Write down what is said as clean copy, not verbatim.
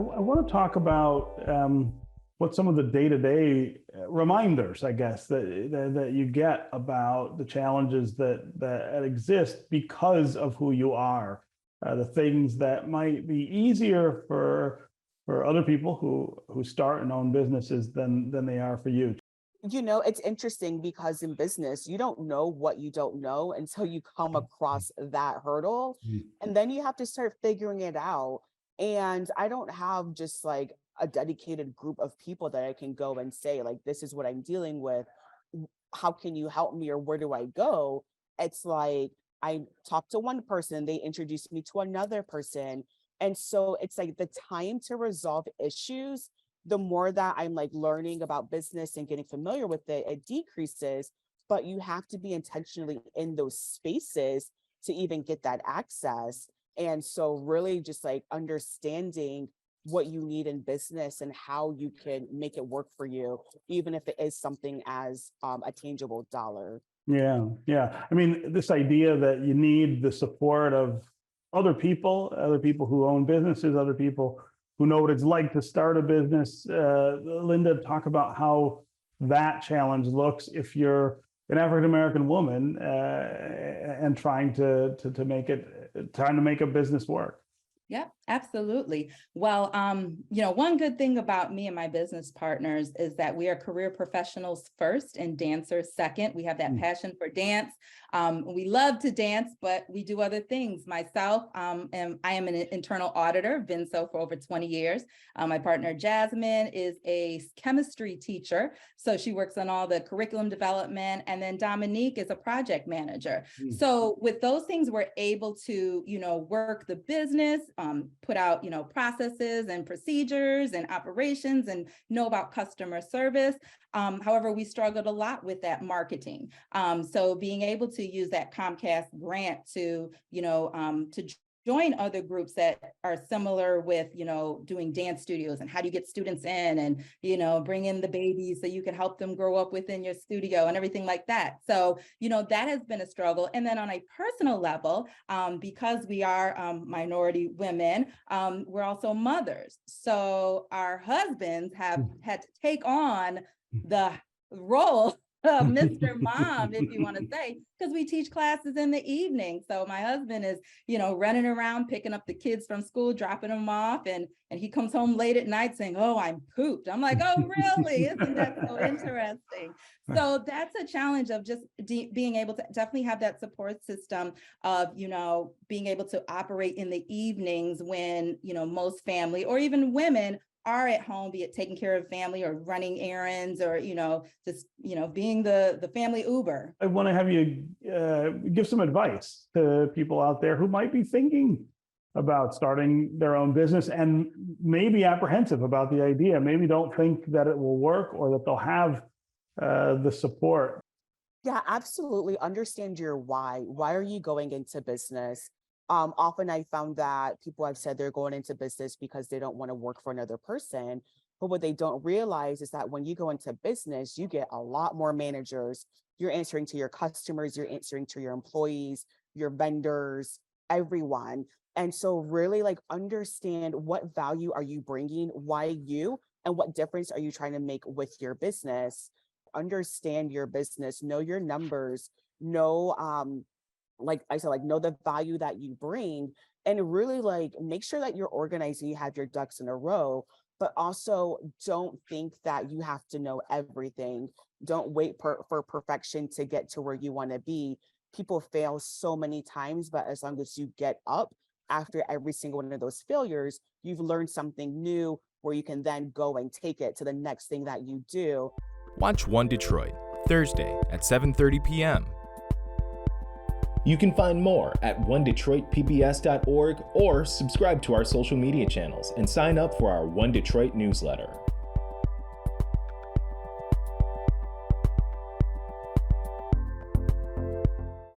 want to talk about what some of the day-to-day reminders, I guess, that you get about the challenges that exist because of who you are, the things that might be easier for other people who start and own businesses than they are for you. It's interesting because in business, you don't know what you don't know until you come across that hurdle. And then you have to start figuring it out. And I don't have just like a dedicated group of people that I can go and say, like, this is what I'm dealing with. How can you help me, or where do I go? It's like I talk to one person, they introduce me to another person. And so it's like the time to resolve issues, the more that I'm like learning about business and getting familiar with it, it decreases. But you have to be intentionally in those spaces to even get that access. And so really just like understanding what you need in business and how you can make it work for you, even if it is something as a tangible dollar. Yeah, yeah. I mean, this idea that you need the support of other people who own businesses, other people who know what it's like to start a business. Linda, talk about how that challenge looks if you're an African-American woman and trying to make a business work. Yeah, absolutely. Well, one good thing about me and my business partners is that we are career professionals first and dancers second. We have that passion for dance. We love to dance, but we do other things. Myself, I am an internal auditor, been so for over 20 years. My partner, Jasmine, is a chemistry teacher. So she works on all the curriculum development. And then Dominique is a project manager. So with those things, we're able to, work the business, put out, processes and procedures and operations and know about customer service. However, we struggled a lot with that marketing. So being able to use that Comcast grant to join other groups that are similar with, doing dance studios and how do you get students in and, bring in the babies so you can help them grow up within your studio and everything like that. So, that has been a struggle. And then on a personal level, because we are minority women, we're also mothers. So our husbands have had to take on the role of Mr. Mom, if you want to say, because we teach classes in the evening. So my husband is, running around, picking up the kids from school, dropping them off. And he comes home late at night saying, "Oh, I'm pooped." I'm like, "Oh, really? Isn't that so interesting?" So that's a challenge of just being able to definitely have that support system of, being able to operate in the evenings when, most family or even women are at home, be it taking care of family or running errands or, just, being the family Uber. I want to have you give some advice to people out there who might be thinking about starting their own business and maybe apprehensive about the idea, maybe don't think that it will work or that they'll have the support. Yeah, absolutely. Understand your why. Why are you going into business? Often I found that people have said they're going into business because they don't want to work for another person. But what they don't realize is that when you go into business, you get a lot more managers. You're answering to your customers, you're answering to your employees, your vendors, everyone. And so really like understand what value are you bringing, why you, and what difference are you trying to make with your business. Understand your business, know your numbers, know like I said, like know the value that you bring, and really like make sure that you're organized and you have your ducks in a row, but also don't think that you have to know everything. Don't wait for perfection to get to where you want to be. People fail so many times, but as long as you get up after every single one of those failures, you've learned something new where you can then go and take it to the next thing that you do. Watch One Detroit, Thursday at 7:30 p.m. You can find more at onedetroitpbs.org or subscribe to our social media channels and sign up for our One Detroit newsletter.